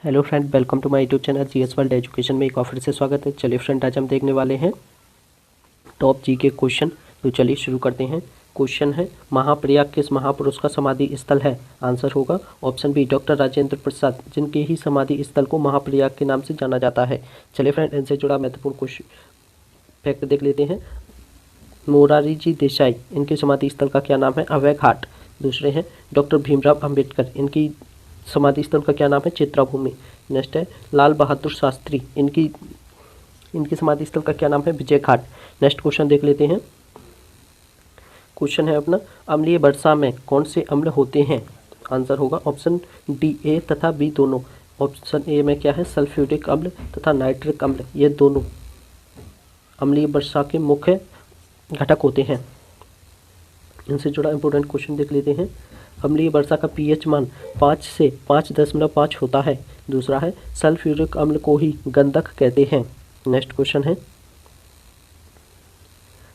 Hello friend, welcome to my YouTube channel GS world education में एक और फिर से स्वागत है। चलिए फ्रेंड, आज हम देखने वाले हैं टॉप जी के क्वेश्चन। तो चलिए शुरू करते हैं। क्वेश्चन है, महाप्रयाग किस महापुरुष का समाधि स्थल है? आंसर होगा option B doctor Rajendra Prasad, जिनके ही समाधि स्थल को महाप्रयाग के नाम से जाना जाता है। चलिए फ्रेंड, इनसे जुड़ा महत्वपूर्ण क्वेश्चन फैक्ट देख लेते हैं। मोरारी जी देसाई, इनके समाधि स्थल का क्या नाम है? अभय घाट। दूसरे हैं डॉक्टर भीमराव अंबेडकर, इनकी समाधि स्थल का क्या नाम है? चित्रा भूमि। नेक्स्ट है लाल बहादुर शास्त्री, इनकी समाधि स्थल का क्या नाम है? विजय घाट। नेक्स्ट क्वेश्चन देख लेते हैं। क्वेश्चन है अपना, अम्लीय वर्षा में कौन से अम्ल होते हैं? आंसर होगा ऑप्शन डी, ए तथा बी दोनों। ऑप्शन ए में क्या है? सल्फ्यूरिक अम्ल तथा नाइट्रिक अम्ल, ये दोनों अम्लीय वर्षा के मुख्य घटक होते हैं। इनसे जुड़ा इंपॉर्टेंट क्वेश्चन देख लेते हैं। अम्लीय वर्षा का पीएच मान 5 से 5.5 होता है। दूसरा है सल्फ्यूरिक अम्ल को ही गंधक कहते हैं। नेक्स्ट क्वेश्चन है,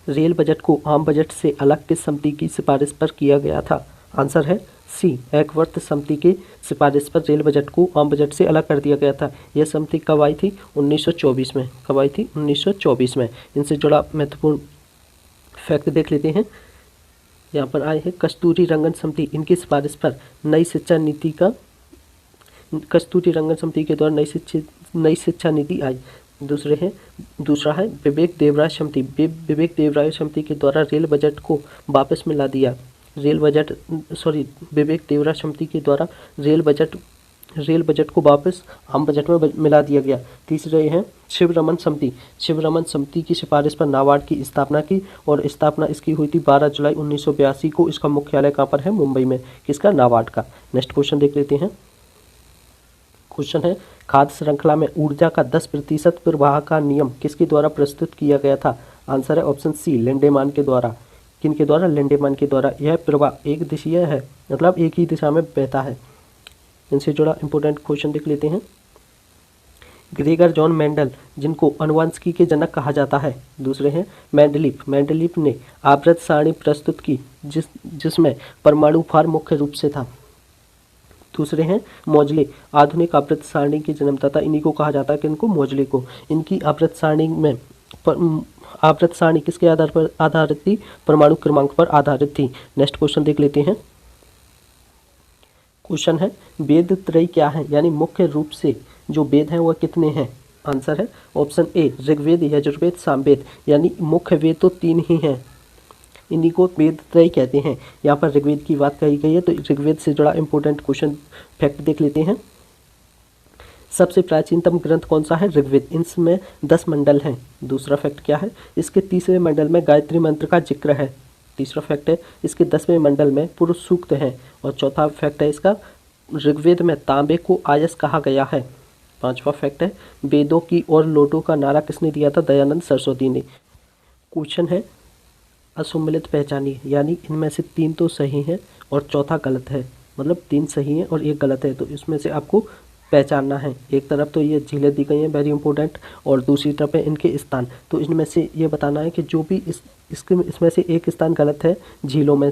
रेल बजट को आम बजट से अलग किस समिति की सिफारिश पर किया गया था? आंसर है सी, एकवर्त समिति की सिफारिश पर रेल बजट को आम बजट से अलग कर दिया गया था। यह समिति कब आई थी? 1924 में। कब आई थी? 1924 में। इनसे जुड़ा महत्वपूर्ण फैक्ट देख लेते हैं। यहाँ पर आए हैं कस्तूरी रंगन समिति, इनकी सिफारिश पर नई शिक्षा नीति का कस्तूरी रंगन समिति के द्वारा नई शिक्षा नीति आई। दूसरा है विवेक देवराय समिति, विवेक देवराय समिति के द्वारा रेल बजट को वापस मिला दिया। विवेक देवराय समिति के द्वारा रेल बजट को वापस आम बजट में मिला दिया गया। तीसरे हैं शिवरमन समिति, शिवरमन समिति की सिफारिश पर नाबार्ड की स्थापना की और स्थापना इसकी हुई थी 12 जुलाई 1982 को। इसका मुख्यालय कहाँ पर है? मुंबई में। किसका? नाबार्ड का। नेक्स्ट क्वेश्चन देख लेते हैं। क्वेश्चन है, खाद्य श्रृंखला में ऊर्जा का 10% प्रवाह का नियम किसके द्वारा प्रस्तुत किया गया था? आंसर है ऑप्शन सी, लिंडेमान के द्वारा। किनके द्वारा? लिंडेमान के द्वारा। यह प्रवाह एक दिशीय है, मतलब एक ही दिशा में बहता है। इनसे जुड़ा इंपॉर्टेंट क्वेश्चन देख लेते हैं। ग्रेगर जॉन मेंडल, जिनको अनुवांशिकी के जनक कहा जाता है। दूसरे हैं मेंडलीफ ने आवृत्त सारणी प्रस्तुत की जिसमें परमाणु भार मुख्य रूप से था। दूसरे हैं मोजले, आधुनिक आवृत्त सारणी के जन्मदाता इन्हीं को कहा जाता है। किनको? मोजले को। इनकी आवृत्त सारणी किसके आधार पर आधारित थी? परमाणु क्रमांक पर आधारित थी। नेक्स्ट क्वेश्चन देख लेते हैं। क्वेश्चन है, वेद त्रय क्या है? यानी मुख्य रूप से जो वेद हैं वह कितने हैं? आंसर है ऑप्शन ए, ऋग्वेद, यजुर्वेद, सामवेद। यानी मुख्य वेद तो 3 ही हैं, इन्हीं को वेद त्रय कहते हैं। यहाँ पर ऋग्वेद की बात कही गई है, तो ऋग्वेद से जुड़ा इंपॉर्टेंट क्वेश्चन फैक्ट देख लेते हैं। सबसे प्राचीनतम ग्रंथ कौन सा है? ऋग्वेद। इसमें 10 मंडल हैं। दूसरा फैक्ट क्या है? इसके 30वें मंडल में गायत्री मंत्र का जिक्र है। तीसरा फैक्ट है इसके 10वें मंडल में पुरुष सूक्त है। और चौथा फैक्ट है इसका, ऋग्वेद में तांबे को आयस कहा गया है। पांचवा फैक्ट है, वेदों की और लोटों का नारा किसने दिया था? दयानंद सरस्वती ने। क्वेश्चन है, असुम्मिलित पहचानिए, यानी इनमें से 3 तो सही हैं और चौथा गलत है। मतलब 3 सही हैं और 1 गलत है, तो इसमें से आपको पहचानना है। एक तरफ तो ये झीलें दी गई हैं, वेरी इंपॉर्टेंट, और दूसरी तरफ है इनके स्थान। तो इनमें से ये बताना है कि जो भी इसमें से एक स्थान गलत है। झीलों में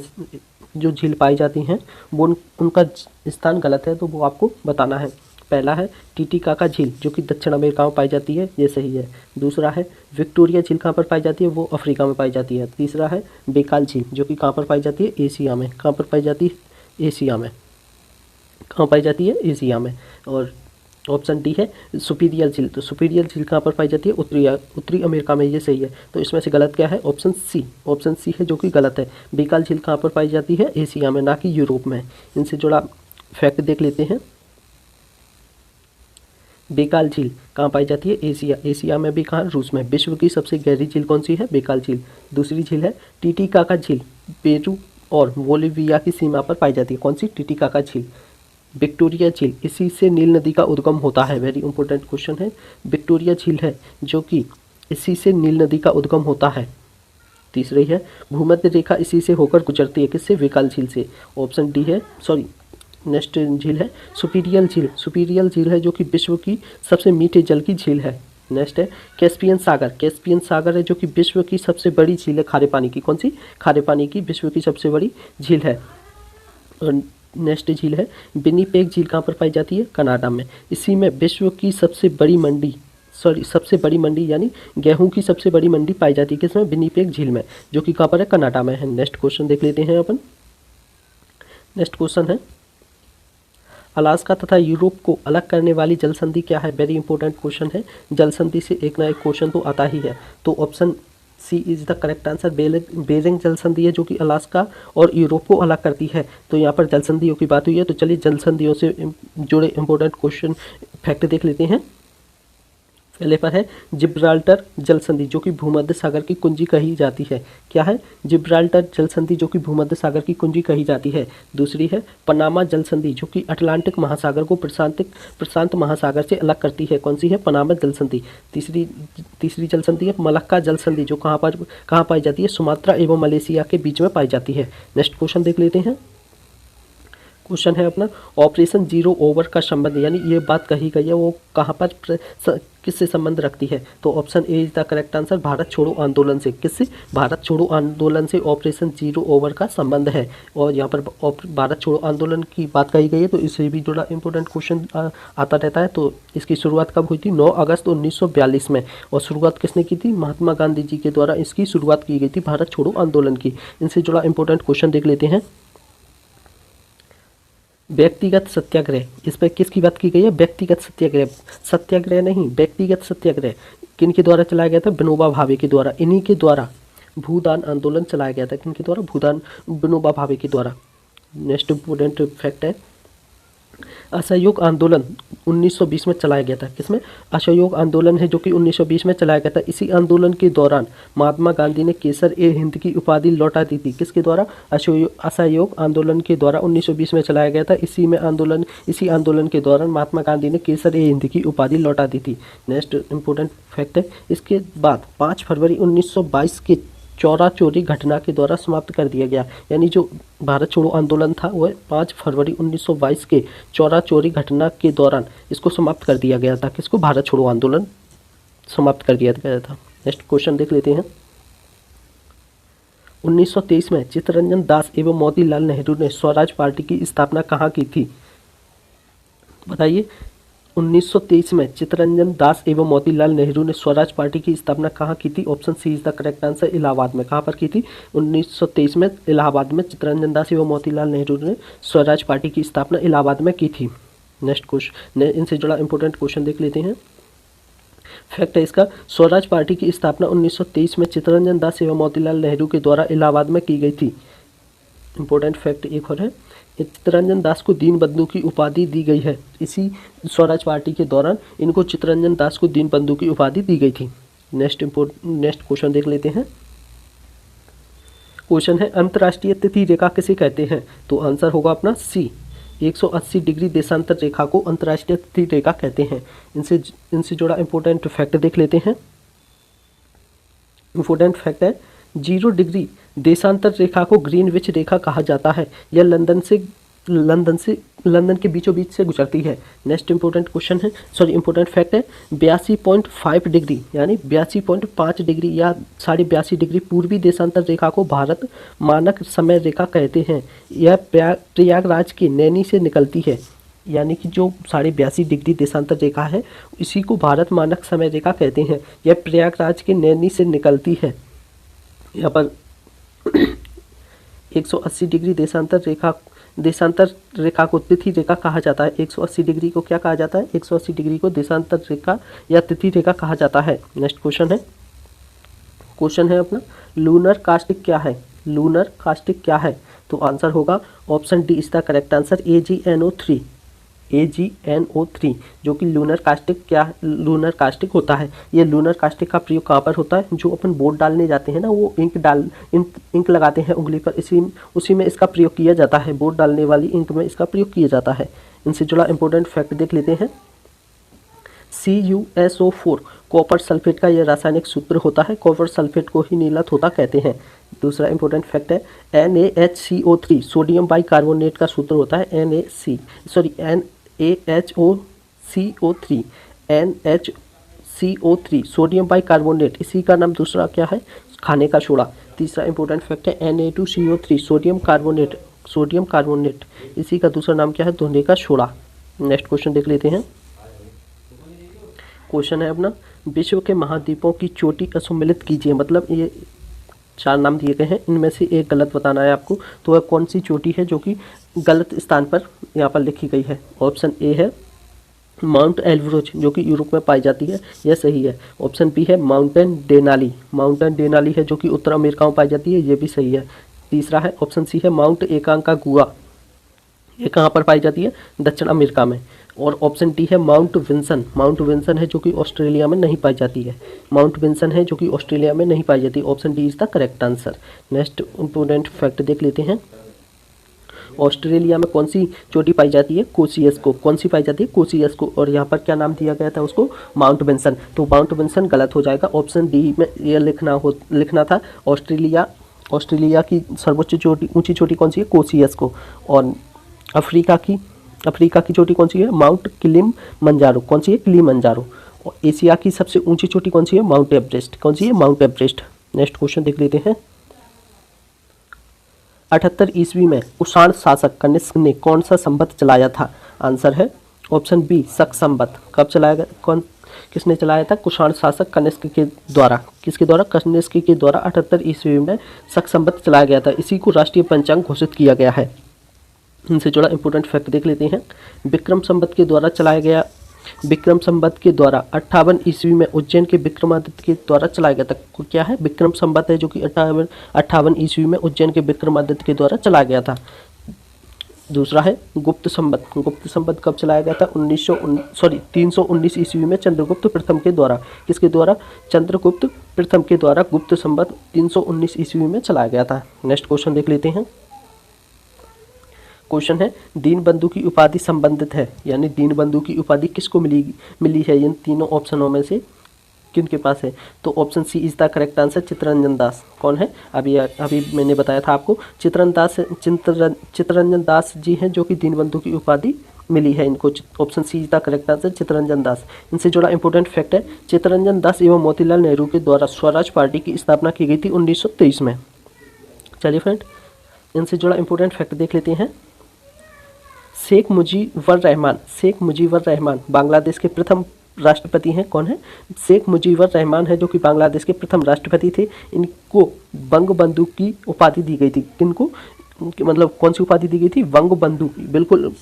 जो झील पाई जाती हैं वो उनका स्थान गलत है, तो वो आपको बताना है। पहला है टीटीकाका झील, जो कि दक्षिण अमेरिका में पाई जाती है, ये सही है। दूसरा है विक्टोरिया झील, कहाँ पर पाई जाती है? वो अफ्रीका में पाई जाती है। तीसरा है बेकाल झील, जो कि कहाँ पर पाई जाती है? एशिया में। कहाँ पर पाई जाती है? एशिया में। कहाँ पाई जाती है? एशिया में। और ऑप्शन डी है सुपीरियर झील, तो सुपीरियर झील कहाँ पर पाई जाती है? उत्तरी अमेरिका में, ये सही है। तो इसमें से गलत क्या है? ऑप्शन सी है, जो कि गलत है। बेकाल झील कहाँ पर पाई जाती है? एशिया में, ना कि यूरोप में। इनसे जुड़ा फैक्ट देख लेते हैं। बेकाल झील कहाँ पाई जाती है? एशिया में भी। कहाँ? रूस में। विश्व की सबसे गहरी झील कौन सी है? बेकाल झील। दूसरी झील है टीटीकाका झील, पेरू और बोलिविया की सीमा पर पाई जाती है। कौन सी? टीटीकाका झील। विक्टोरिया झील, इसी से नील नदी का उद्गम होता है। वेरी इंपॉर्टेंट क्वेश्चन है। विक्टोरिया झील है जो कि इसी से नील नदी का उद्गम होता है। तीसरी है भूमध्य रेखा इसी से होकर गुजरती है। किससे? बेकाल झील से। ऑप्शन डी है, नेक्स्ट झील है सुपीरियल झील। सुपीरियल झील है जो कि विश्व की सबसे मीठे जल की झील है। नेक्स्ट है कैस्पियन सागर। कैस्पियन सागर है जो कि विश्व की सबसे बड़ी झील है खारे पानी की। कौन सी? खारे पानी की विश्व की सबसे बड़ी झील है। और नेक्स्ट झील है विनिपेग झील, कहाँ पर पाई जाती है? कनाडा में। इसी में विश्व की सबसे बड़ी मंडी सबसे बड़ी मंडी यानी गेहूं की सबसे बड़ी मंडी पाई जाती है किसमें? विनिपेग झील में, जो कि कहाँ पर है? कनाडा में है। नेक्स्ट क्वेश्चन देख लेते हैं अपन। नेक्स्ट क्वेश्चन है अलास्का तथा यूरोप को अलग करने वाली जल संधि क्या है? वेरी इंपॉर्टेंट क्वेश्चन है। जल संधि से एक ना एक क्वेश्चन तो आता ही है, तो option C is the correct answer. Bering जल संधि है जो कि अलास्का और यूरोप को अलग करती है। तो यहाँ पर जल संधियों की बात हुई है, तो चलिए जल संधियों से जुड़े इंपॉर्टेंट क्वेश्चन फैक्ट देख लेते हैं। पहले पर है जिब्राल्टर जल संधि जो कि भूमध्य सागर की कुंजी कही जाती है। क्या है? जिब्राल्टर जल संधि जो कि भूमध्य सागर की कुंजी कही जाती है। दूसरी है पनामा जल संधि जो कि अटलांटिक महासागर को प्रशांत महासागर से अलग करती है। कौन सी है? पनामा जल संधि। तीसरी जल संधि है मलक्का जल संधि जो कहाँ पाई जाती है? सुमात्रा एवं मलेशिया के बीच में पाई जाती है। नेक्स्ट क्वेश्चन देख लेते हैं। क्वेश्चन है अपना ऑपरेशन जीरो ओवर का संबंध, यानी ये बात कही गई है वो कहाँ पर किससे संबंध रखती है? तो option A is the correct answer, Bharat छोड़ो आंदोलन से। किससे? भारत छोड़ो आंदोलन से ऑपरेशन जीरो ओवर का संबंध है। और यहाँ पर भारत छोड़ो आंदोलन की बात कही गई है, तो इससे भी जुड़ा इंपॉर्टेंट क्वेश्चन आता रहता है। तो इसकी शुरुआत कब हुई थी? 9 अगस्त 1942 में। और शुरुआत किसने की थी? महात्मा गांधी जी के द्वारा इसकी शुरुआत की गई थी भारत छोड़ो आंदोलन की। इनसे जुड़ा इंपॉर्टेंट क्वेश्चन देख लेते हैं। व्यक्तिगत सत्याग्रह, इस पर किसकी बात की गई है? व्यक्तिगत सत्याग्रह, सत्याग्रह नहीं व्यक्तिगत सत्याग्रह किन के द्वारा चलाया गया था? विनोबा भावे के द्वारा। इन्हीं के द्वारा भूदान आंदोलन चलाया गया था। किन के द्वारा? विनोबा भावे के द्वारा। नेक्स्ट इंपोर्टेंट फैक्ट है असहयोग आंदोलन 1920 में चलाया गया था। किसमें? असहयोग आंदोलन है जो कि 1920 में चलाया गया था। इसी आंदोलन के दौरान महात्मा गांधी ने केसर ए हिंद की उपाधि लौटा दी थी। किसके द्वारा? असहयोग आंदोलन के द्वारा 1920 में चलाया गया था। इसी आंदोलन के दौरान महात्मा गांधी ने केसर ए हिंद की उपाधि लौटा दी थी। नेक्स्ट इंपोर्टेंट फैक्ट है इसके बाद 5 फरवरी 1922 के चौरा चोरी घटना के द्वारा समाप्त कर दिया गया। यानी जो भारत छोड़ो आंदोलन था वह 5 फरवरी 1922 के चौरा चोरी घटना के दौरान इसको समाप्त कर दिया गया था। किसको? भारत छोड़ो आंदोलन समाप्त कर दिया गया था। नेक्स्ट क्वेश्चन देख लेते हैं। 1923 में चित्तरंजन दास एवं मोतीलाल नेहरू ने स्वराज पार्टी की स्थापना कहाँ की थी? बताइए। 1923 में चित्तरंजन दास एवं मोतीलाल नेहरू ने स्वराज पार्टी की स्थापना कहाँ की थी? Option C is the correct answer, Allahabad में। कहाँ पर की थी? 1923 में इलाहाबाद में चित्तरंजन दास एवं मोतीलाल नेहरू ने स्वराज पार्टी की स्थापना इलाहाबाद में की थी। नेक्स्ट क्वेश्चन, इनसे जुड़ा इंपॉर्टेंट क्वेश्चन देख लेते हैं। फैक्ट है इसका स्वराज पार्टी की स्थापना 1923 में चित्तरंजन दास एवं मोतीलाल नेहरू के द्वारा इलाहाबाद में की गई थी। इंपॉर्टेंट फैक्ट एक और है चित्तरंजन दास को दीनबंधु की उपाधि दी गई है। इसी स्वराज पार्टी के दौरान इनको चित्तरंजन दास को दीनबंधु की उपाधि दी गई थी। नेक्स्ट क्वेश्चन देख लेते हैं। क्वेश्चन है अंतर्राष्ट्रीय तिथि रेखा किसे कहते हैं? तो आंसर होगा अपना सी, 180 डिग्री देशांतर रेखा को अंतर्राष्ट्रीय तिथि रेखा कहते हैं। इनसे जुड़ा इंपॉर्टेंट फैक्ट देख लेते हैं। इंपॉर्टेंट फैक्ट है 0 डिग्री देशांतर रेखा को ग्रीनविच रेखा कहा जाता है। यह लंदन के बीचों बीच से गुजरती है। नेक्स्ट इंपॉर्टेंट क्वेश्चन है इंपॉर्टेंट फैक्ट है 82.5 डिग्री यानी 82.5 डिग्री या 82.5 डिग्री पूर्वी देशांतर रेखा को भारत मानक समय रेखा कहते हैं। यह प्रयागराज के नैनी से निकलती है। यानी कि जो 82.5 डिग्री देशांतर रेखा है इसी को भारत मानक समय रेखा कहते हैं। यह प्रयागराज के नैनी से निकलती है। यहाँ पर 180 डिग्री देशांतर रेखा को तिथि रेखा कहा जाता है। 180 डिग्री को क्या कहा जाता है? 180 डिग्री को देशांतर रेखा या तिथि रेखा कहा जाता है। नेक्स्ट क्वेश्चन है अपना लूनर कास्टिक क्या है? लूनर कास्टिक क्या है? तो आंसर होगा option D is the correct answer, AgNO3 जो कि लूनर कास्टिक होता है। ये लूनर कास्टिक का प्रयोग कहाँ पर होता है? जो अपन बोर्ड डालने जाते हैं ना, वो इंक लगाते हैं उंगली पर, उसी में इसका प्रयोग किया जाता है। बोर्ड डालने वाली इंक में इसका प्रयोग किया जाता है। इनसे जुड़ा इंपॉर्टेंट फैक्ट देख लेते हैं। CuSO4 कॉपर सल्फेट का यह रासायनिक सूत्र होता है। कॉपर सल्फेट को ही नीला थोथा कहते हैं। दूसरा इंपॉर्टेंट फैक्ट है NaHCO3 सोडियम बाइकार्बोनेट का सूत्र होता है। NaHCO3 सोडियम बाइकार्बोनेट, इसी का नाम दूसरा क्या है? खाने का सोडा। तीसरा इंपॉर्टेंट फैक्ट है Na2CO3 sodium carbonate sodium carbonate, इसी का दूसरा नाम क्या है? धुएं का शोला। नेक्स्ट क्वेश्चन देख लेते हैं। क्वेश्चन है अपना, विश्व के महाद्वीपों की चोटी का सम्मिलित कीजिए। मतलब ये 4 नाम दिए गए हैं, इनमें से एक गलत बताना है आपको। तो वह कौन सी चोटी है जो कि गलत स्थान पर यहाँ पर लिखी गई है? ऑप्शन ए है माउंट एल्ब्रोज जो कि यूरोप में पाई जाती है, यह सही है। ऑप्शन बी है माउंटेन डेनाली, माउंटेन डेनाली है जो कि उत्तर अमेरिका में पाई जाती है, ये भी सही है। तीसरा है ऑप्शन सी है माउंट एकांकागुआ, ये कहाँ पर पाई जाती है? दक्षिण अमेरिका में। और ऑप्शन डी है माउंट विंसन, माउंट विंसन है जो कि ऑस्ट्रेलिया में नहीं पाई जाती है, माउंट विंसन है जो कि ऑस्ट्रेलिया में नहीं पाई जाती। Option D is the correct answer. Next important fact देख लेते हैं। ऑस्ट्रेलिया में कौन सी चोटी पाई जाती है? कोसियस को। कौन सी पाई जाती है? कोसियस को। और यहाँ पर क्या नाम दिया गया था उसको? Mount Vinson. तो माउंट विंसन गलत हो जाएगा। ऑप्शन डी में यह लिखना था ऑस्ट्रेलिया की सर्वोच्च चोटी, ऊंची चोटी कौन सी है? कोसियस को। और अफ्रीका की चोटी कौन सी है? Mount Kilimanjaro. कौन सी है? किलिमंजारो। और एशिया की सबसे ऊंची चोटी कौन सी है? Mount Everest. कौन सी है? Mount Everest. नेक्स्ट क्वेश्चन देख लेते हैं। 78 ईस्वी में कुषाण शासक कनिष्क ने कौन सा संवत चलाया था? आंसर है ऑप्शन बी शक संवत। कब चलाया गया? किसने चलाया था? कुषाण शासक कनिष्क के द्वारा। किसके द्वारा? कनिष्क के द्वारा 78 ईस्वी में शक संवत चलाया गया था। इसी को राष्ट्रीय पंचांग घोषित किया गया है। इनसे जुड़ा इंपॉर्टेंट फैक्ट देख लेते हैं। विक्रम संवत के द्वारा चलाया गया, विक्रम संवत के द्वारा 58 ईस्वी में उज्जैन के विक्रमादित्य के द्वारा चलाया गया था। क्या है? विक्रम संवत है जो कि 58 ईस्वी में उज्जैन के विक्रमादित्य के द्वारा चलाया गया था। दूसरा है गुप्त संवत। गुप्त संवत कब चलाया गया था? 319 ईस्वी में चंद्रगुप्त प्रथम के द्वारा। किसके द्वारा? चंद्रगुप्त प्रथम के द्वारा गुप्त संवत 319 ईस्वी में चलाया गया था। नेक्स्ट क्वेश्चन देख लेते हैं। क्वेश्चन है दीनबंधु की उपाधि संबंधित है, यानी दीनबंधु की उपाधि किसको मिली है? इन तीनों ऑप्शनों में से किन के पास है? तो option C is the correct answer. Chittaranjan Das. कौन है? अभी मैंने बताया था आपको, चित्तरंजन दास जी हैं जो कि दीनबंधु की उपाधि मिली है इनको। Option C is the correct answer, Chittaranjan Das. इनसे जुड़ा इंपॉर्टेंट फैक्ट है, चित्तरंजन दास एवं मोतीलाल नेहरू के द्वारा स्वराज पार्टी की स्थापना की गई थी 1923 में। चलिए फ्रेंड, इनसे जुड़ा इंपॉर्टेंट फैक्ट देख लेते हैं। शेख मुजीबर रहमान बांग्लादेश के प्रथम राष्ट्रपति हैं। कौन है? शेख मुजीबर रहमान है जो कि बांग्लादेश के प्रथम राष्ट्रपति थे। इनको बंगबंधु की उपाधि दी गई थी। किनको? मतलब कौन सी उपाधि दी गई थी? बंगबंधु। बिल्कुल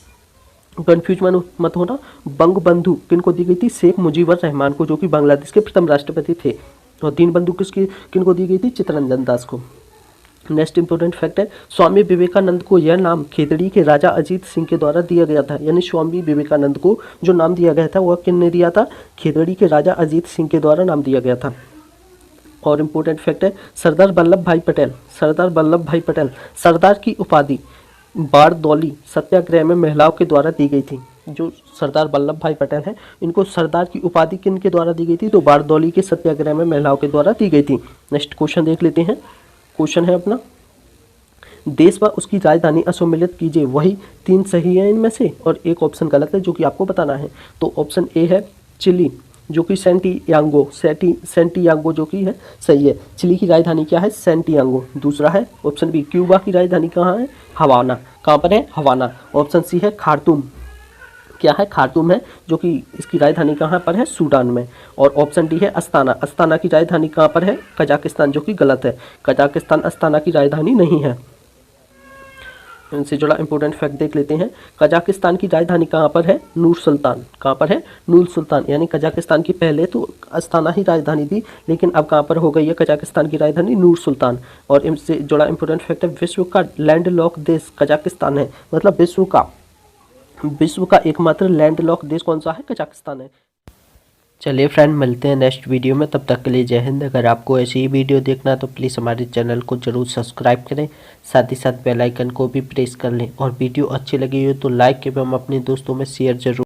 कंफ्यूज मत होना। बंगबंधु किनको दी गई थी? शेख मुजीबर रहमान को, जो कि बांग्लादेश के प्रथम राष्ट्रपति थे। और दीनबंधु किनको दी गई थी? चित्तरंजन दास को। नेक्स्ट इंपॉर्टेंट फैक्ट है, स्वामी विवेकानंद को यह नाम खेतड़ी के राजा अजीत सिंह के द्वारा दिया गया था। यानी स्वामी विवेकानंद को जो नाम दिया गया था वह किसने दिया था? खेतड़ी के राजा अजीत सिंह के द्वारा नाम दिया गया था। और इंपॉर्टेंट फैक्ट है, सरदार वल्लभ भाई पटेल सरदार की उपाधि बारदौली सत्याग्रह में महिलाओं के द्वारा दी गई थी। जो सरदार वल्लभ भाई पटेल हैं, इनको सरदार की उपाधि किन के द्वारा दी गई थी? तो बारदौली के सत्याग्रह में महिलाओं के द्वारा दी गई थी। नेक्स्ट क्वेश्चन देख लेते हैं। क्वेश्चन है अपना, देश व उसकी राजधानी असम्मिलित कीजिए। वही 3 सही है इनमें से और एक ऑप्शन गलत है जो कि आपको बताना है। तो ऑप्शन ए है चिली, जो कि सेंटियागो जो कि है सही है। चिली की राजधानी क्या है? सेंटियागो। दूसरा है ऑप्शन बी, क्यूबा की राजधानी कहाँ है? हवाना। कहाँ पर है? हवाना। ऑप्शन सी है खार्तूम। क्या है? खार्तूम है, जो कि इसकी राजधानी कहाँ पर है? सूडान में। और ऑप्शन डी है अस्ताना। अस्ताना की राजधानी कहाँ पर है? कजाकिस्तान, जो कि गलत है। कजाकिस्तान अस्ताना की राजधानी नहीं है। इनसे जुड़ा इंपॉर्टेंट फैक्ट देख लेते हैं। कजाकिस्तान की राजधानी कहाँ पर है? नूर सुल्तान। कहाँ पर है? नूर सुल्तान। यानी कजाकिस्तान की पहले तो अस्ताना ही राजधानी थी, लेकिन अब कहाँ पर हो गई है कजाकिस्तान की राजधानी? नूर सुल्तान। और इनसे जुड़ा इंपॉर्टेंट फैक्ट है, विश्व का लैंडलॉक देश कजाकिस्तान है। मतलब विश्व का एकमात्र लैंडलॉक देश कौन सा है? कजाकिस्तान है। चलिए फ्रेंड, मिलते हैं नेक्स्ट वीडियो में। तब तक के लिए जय हिंद। अगर आपको ऐसी ही वीडियो देखना है तो प्लीज़ हमारे चैनल को जरूर सब्सक्राइब करें, साथ ही साथ बेल आइकन को भी प्रेस कर लें। और वीडियो अच्छी लगी हो तो लाइक एवं अपने दोस्तों में शेयर जरूर